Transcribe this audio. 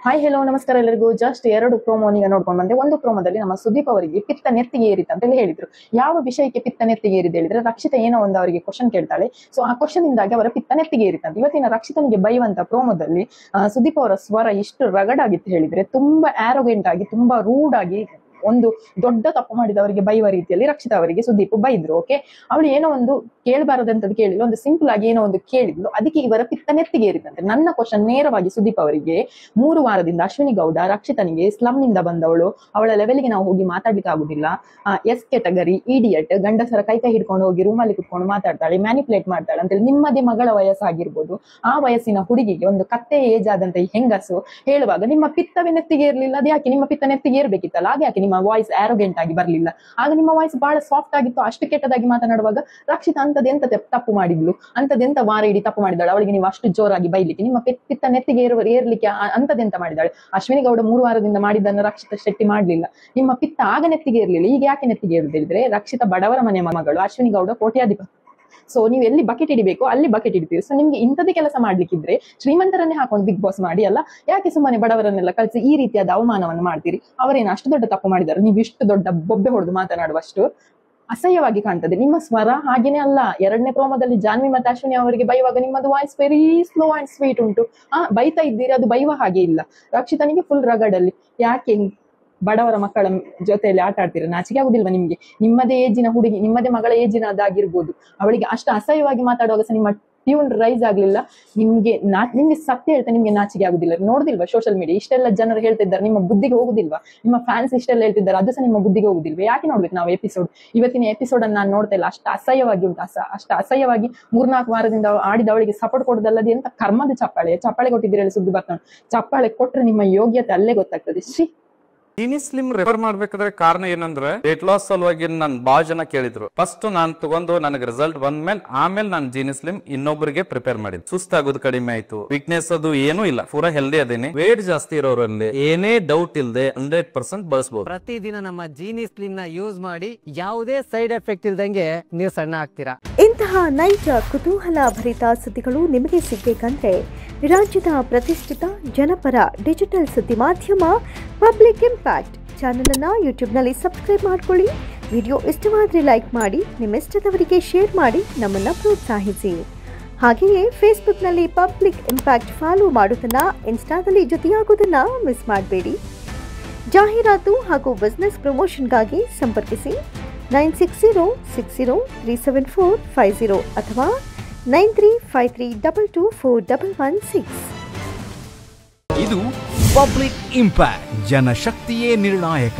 Hi hello ನಮಸ್ಕಾರ ಎಲ್ಲರಿಗೂ. Just 2 ಪ್ರೋಮೋನಿಗೆ ನೋಡ್ಕೊಂಡು ಬಂದೆ. ಒಂದು ಪ್ರೋಮೋದಲ್ಲಿ ನಮ್ಮ ಸುದೀಪ್ ಅವರಿಗೆ ಪಿತ್ತ ನೆತ್ತಿಗೆ ಏರಿತ ಅಂತ ಹೇಳಿದ್ರು. ಯಾವ ವಿಷಯಕ್ಕೆ ಪಿತ್ತ ನೆತ್ತಿಗೆ ಏರಿದೆ ಹೇಳಿದ್ರೆ, ರಕ್ಷಿತ ಏನೋ ಒಂದು ಅವರಿಗೆ ಕ್ವಶನ್ ಕೇಳ್ತಾಳೆ. ಸೊ ಆ ಕ್ವಶನ್ ಇಂದಾಗಿ ಅವರ ಪಿತ್ತ ನೆತ್ತಿಗೆ ಏರಿತಂತ. ಇವತ್ತಿನ ರಕ್ಷಿತನಿಗೆ ಬೈಯುವಂತ ಪ್ರೋಮೋದಲ್ಲಿ ಸುದೀಪ್ ಅವರ ಸ್ವರ ಇಷ್ಟು ರಗಡಾಗಿತ್ತು ಹೇಳಿದ್ರೆ, ತುಂಬಾ ಆರೋಗೆಂಟ್ ಆಗಿ, ತುಂಬಾ ರೂಡ್ ಆಗಿ, ಒಂದು ದೊಡ್ಡ ತಪ್ಪು ಮಾಡಿದವರಿಗೆ ಬೈಯುವ ರೀತಿಯಲ್ಲಿ ರಕ್ಷಿತ ಅವರಿಗೆ ಸುದೀಪ್ ಬೈದ್ರು. ಓಕೆ, ಅವಳು ಏನೋ ಒಂದು ಕೇಳಬಾರದಂತದ್ದು ಕೇಳಿಲ್ಲ, ಒಂದು ಸಿಂಪಲ್ ಆಗಿ ಏನೋ ಒಂದು ಕೇಳಿದ್ಲು, ಅದಕ್ಕೆ ಇವರ ಪಿತ್ತ ನೆತ್ತಿಗೆ ಏರಿತಂತೆ. ನನ್ನ ಕ್ವಶನ್ ನೇರವಾಗಿ ಸುದೀಪ್ ಅವರಿಗೆ, 3 ವಾರದಿಂದ ಅಶ್ವಿನಿ ಗೌಡ ರಕ್ಷಿತನಿಗೆ ಸ್ಲಮ್ ನಿಂದ ಬಂದವಳು, ಅವಳ ಲೆವೆಲ್ಗೆ ನಾವು ಹೋಗಿ ಮಾತಾಡ್ಲಿಕ್ಕೆ ಆಗುದಿಲ್ಲ, ಎಸ್ ಕ್ಯಾಟಗರಿ, ಇಡಿಯಟ್, ಗಂಡಸರ ಕೈ ಹಿಡ್ಕೊಂಡು ಹೋಗಿ ರೂಮಲ್ಲಿ ಕುತ್ಕೊಂಡು ಮಾತಾಡ್ತಾಳೆ, ಮ್ಯಾನಿಪುಲೇಟ್ ಮಾಡ್ತಾಳೆ ಅಂತೇಳಿ ನಿಮ್ಮದೇ ಮಗಳ ವಯಸ್ಸಾಗಿರ್ಬೋದು, ಆ ವಯಸ್ಸಿನ ಹುಡುಗಿಗೆ ಒಂದು ಕತ್ತೆ ಏಜ್ ಆದಂತ ಈ ಹೆಂಗಸು ಹೇಳುವಾಗ ನಿಮ್ಮ ಪಿತ್ತವೇ ನೆತ್ತಿಗೆ ಇರ್ಲಿಲ್ಲ. ಅದು ಯಾಕೆ ನಿಮ್ಮ ಪಿತ್ತ ನೆತ್ತಿಗೆ ಏರ್ಬೇಕಿತ್ತಲ್ಲ, ಹಾಗೆ ಯಾಕೆ ನಿಮ್ಮ ವಾಯ್ಸ್ ಆರೋಗೆಂಟ್ ಆಗಿ ಬರ್ಲಿಲ್ಲ? ಆಗ ನಿಮ್ಮ ವಾಯ್ಸ್ ಬಹಳ ಸಾಫ್ಟ್ ಆಗಿತ್ತು, ಅಷ್ಟು ಕೆಟ್ಟದಾಗಿ ಮಾತನಾಡುವಾಗ ರಕ್ಷಿತ ಅಂತದೆಂತ ತಪ್ಪು ಮಾಡಿದ್ಲು, ಅಂತದೆಂತ ವಾರ ಇಡೀ ತಪ್ಪು ಮಾಡಿದಾಳೆ, ಅವಳಿಗೆ ನೀವು ಅಷ್ಟು ಜೋರಾಗಿ ಬೈಲಿಕ್ಕೆ? ನಿಮ್ಮ ಪಿತ್ತ ನೆತ್ತಿಗೆ ಏರ್ಲಿಕ್ಕೆ ಅಂತದೆಂತ ಮಾಡಿದಾಳೆ? ಅಶ್ವಿನಿ ಗೌಡ 3 ವಾರದಿಂದ ಮಾಡಿದ್ದನ್ನು ರಕ್ಷಿತ ಶೆಟ್ಟಿ ಮಾಡ್ಲಿಲ್ಲ. ನಿಮ್ಮ ಪಿತ್ತ ಆಗ ನೆತ್ತಿಗೆ ಇರ್ಲಿಲ್ಲ, ಈಗ ಯಾಕೆ ನೆತ್ತಿಗೆ ಏರುದಿದ್ರೆ? ರಕ್ಷಿತ ಬಡವರ ಮನೆ ಮಗಳು, ಅಶ್ವಿನಿ ಗೌಡ ಕೋಟ್ಯಾಧಿಪತಿ. ಸೊ ನೀವು ಎಲ್ಲಿ ಬಕೆಟ್ ಹಿಡಿಬೇಕು ಅಲ್ಲಿ ಬಕೆಟ್ ಹಿಡಿತೀವಿ. ಸೊ ನಿಮ್ಗೆ ಇಂಥದೇ ಕೆಲಸ ಮಾಡ್ಲಿಕ್ಕಿದ್ರೆ ಶ್ರೀಮಂತರನ್ನೇ ಹಾಕೊಂಡು ಬಿಗ್ ಬಾಸ್ ಮಾಡಿ ಅಲ್ಲ, ಯಾಕೆ ಸುಮ್ಮನೆ ಬಡವರನ್ನೆಲ್ಲ ಕಳಿಸಿ ಈ ರೀತಿಯಾದ ಅವಮಾನವನ್ನು ಮಾಡ್ತೀರಿ? ಅವರೇನು ಅಷ್ಟು ದೊಡ್ಡ ತಪ್ಪು ಮಾಡಿದ್ದಾರೆ? ನೀವು ಇಷ್ಟು ದೊಡ್ಡ ಬೊಬ್ಬೆ ಹೊಡೆದು ಮಾತನಾಡುವಷ್ಟು ಅಸಹ್ಯವಾಗಿ ಕಾಣ್ತದೆ. ನಿಮ್ಮ ಸ್ವರ ಹಾಗೇನೆ ಅಲ್ಲ. 2ನೇ ಪ್ರೋಮೋದಲ್ಲಿ ಜಾನ್ವಿ ಮತ್ತೆ ಅಶ್ವಿನಿ ಅವರಿಗೆ ಬೈಯುವಾಗ ನಿಮ್ಮದು voice very slow and sweet ಉಂಟು. ಬೈತಾ ಇದ್ದೀರಿ, ಅದು ಬೈಯುವ ಹಾಗೆ ಇಲ್ಲ. ರಕ್ಷಿತನಿಗೆ ಫುಲ್ ರಗಡಲ್ಲಿ. ಯಾಕೆ ಬಡವರ ಮಕ್ಕಳ ಜೊತೆಯಲ್ಲಿ ಆಟ ಆಡ್ತೀರ? ನಾಚಿಕೆ ಆಗುದಿಲ್ವಾ ನಿಮ್ಗೆ? ನಿಮ್ಮದೇ ಏಜಿನ ಹುಡುಗಿ, ನಿಮ್ಮದೇ ಮಗಳ ಏಜಿನ ಅದಾಗಿರ್ಬೋದು, ಅವಳಿಗೆ ಅಷ್ಟು ಅಸಹ್ಯವಾಗಿ ಮಾತಾಡುವಾಗ ಸಹ ನಿಮ್ಮ ಟ್ಯೂನ್ ರೈಸ್ ಆಗ್ಲಿಲ್ಲ. ನಿಮ್ಗೆ ಸತ್ಯ ಹೇಳ್ತಾ ನಿಮ್ಗೆ ನಾಚಿಕೆ ಆಗುದಿಲ್ಲ? ನೋಡುದಿಲ್ವಾ ಸೋಷಿಯಲ್ ಮೀಡಿಯಾ ಇಷ್ಟೆಲ್ಲ ಜನರು ಹೇಳ್ತಿದ್ದಾರೆ, ನಿಮ್ಮ ಬುದ್ಧಿಗೆ ಹೋಗುದಿಲ್ವಾ? ನಿಮ್ಮ ಫ್ಯಾನ್ಸ್ ಇಷ್ಟೆಲ್ಲ ಹೇಳ್ತಿದ್ದಾರೆ, ಅದು ಸಹ ನಿಮ್ಮ ಬುದ್ಧಿಗೆ ಹೋಗುದಿಲ್ವಾ? ಯಾಕೆ ನೋಡ್ಬೇಕು ನಾವು ಎಪಿಸೋಡ್? ಇವತ್ತಿನ ಎಪಿಸೋಡ್ ಅನ್ನು ನಾನು ನೋಡ್ತಾ ಇಲ್ಲ, ಅಷ್ಟು ಅಸಹ್ಯವಾಗಿ ಉಂಟು. ಅಷ್ಟು ಅಸಹ್ಯವಾಗಿ 3-4 ವಾರದಿಂದ ಆಡಿದವಳಿಗೆ ಸಪೋರ್ಟ್ ಕೊಡೋದಲ್ಲದೆ ಎಂತ ಕರ್ಮದ ಚಪ್ಪಾಳೆ ಕೊಟ್ಟಿದ್ದೀರಿ ಸುದ್ದಿ ಬರ್ತಾನೆ. ಚಪ್ಪಾಳೆ ಕೊಟ್ರೆ ನಿಮ್ಮ ಯೋಗ್ಯತೆ ಅಲ್ಲೇ ಗೊತ್ತಾಗ್ತದೆ. ಜೀನಿ ಸ್ಲಿಮ್ ರೆಫರ್ ಮಾಡ್ಬೇಕಾದ್ರೆ ಕಾರಣ ಏನಂದ್ರೆ, ವೇಟ್ ಲಾಸ್ ಸಲುವಾಗಿ ನನ್ ಬಾಳ ಜನ ಕೇಳಿದ್ರು. ಫಸ್ಟ್ ನಾನ್ ತಗೊಂಡು ನನಗೆ ರಿಸಲ್ಟ್ ಬಂದ್ಮೇಲೆ ಆಮೇಲೆ ನಾನು ಜೀನಿ ಸ್ಲಿಮ್ ಇನ್ನೊಬ್ಬರಿಗೆ ಪ್ರಿಪೇರ್ ಮಾಡಿದ್. ಸುಸ್ತಾಗೋದು ಕಡಿಮೆ ಆಯ್ತು, ವೀಕ್ನೆಸ್ ಅದು ಏನೂ ಇಲ್ಲ, ಪೂರಾ ಹೆಲ್ದಿ ಅದೇನೆ. ವೇಟ್ ಜಾಸ್ತಿ ಇರೋರಲ್ಲಿ ಏನೇ ಡೌಟ್ ಇಲ್ಲದೆ 100% ಬಳಸಬಹುದು. ಪ್ರತಿದಿನ ನಮ್ಮ ಜೀನಿ ಸ್ಲಿಮ್ ನ ಯೂಸ್ ಮಾಡಿ ಯಾವುದೇ ಸೈಡ್ ಎಫೆಕ್ಟ್ ಇಲ್ದಂಗೆ ನೀವು ಸಣ್ಣ ಆಗ್ತೀರಾ. ಇಂತಹ ನೈಜ ಕುತೂಹಲ ಭರಿತ ಸುದ್ದಿಗಳು ನಿಮಗೆ ಸಿಗಬೇಕಂದ್ರೆ ರಾಜ್ಯದ ಪ್ರತಿಷ್ಠಿತ ಜನಪರ ಡಿಜಿಟಲ್ ಸುದ್ದಿ ಮಾಧ್ಯಮ ಪಬ್ಲಿಕ್ ಇಂಪ್ಯಾಕ್ಟ್ ಚಾನೆಲ್ ಅನ್ನು ಯೂಟ್ಯೂಬ್ನಲ್ಲಿ ಸಬ್ಸ್ಕ್ರೈಬ್ ಮಾಡ್ಕೊಳ್ಳಿ. ವಿಡಿಯೋ ಇಷ್ಟವಾದರೆ ಲೈಕ್ ಮಾಡಿ, ನಿಮ್ಮ ಇಷ್ಟದವರಿಗೆ ಶೇರ್ ಮಾಡಿ ನಮ್ಮನ್ನು ಪ್ರೋತ್ಸಾಹಿಸಿ. ಹಾಗೆಯೇ ಫೇಸ್ಬುಕ್ನಲ್ಲಿ ಪಬ್ಲಿಕ್ ಇಂಪ್ಯಾಕ್ಟ್ ಫಾಲೋ ಮಾಡೋದನ್ನ, ಇನ್ಸ್ಟಾದಲ್ಲಿ ಜೊತೆಯಾಗೋದನ್ನ ಮಿಸ್ ಮಾಡಬೇಡಿ. ಜಾಹೀರಾತು ಹಾಗೂ ಬಿಸ್ನೆಸ್ ಪ್ರಮೋಷನ್ಗಾಗಿ ಸಂಪರ್ಕಿಸಿ 9606037450 ಅಥವಾ 9353224116. ಇದು ಪಬ್ಲಿಕ್ ಇಂಪ್ಯಾಕ್ಟ್, ಜನಶಕ್ತಿಯೇ ನಿರ್ಣಾಯಕ.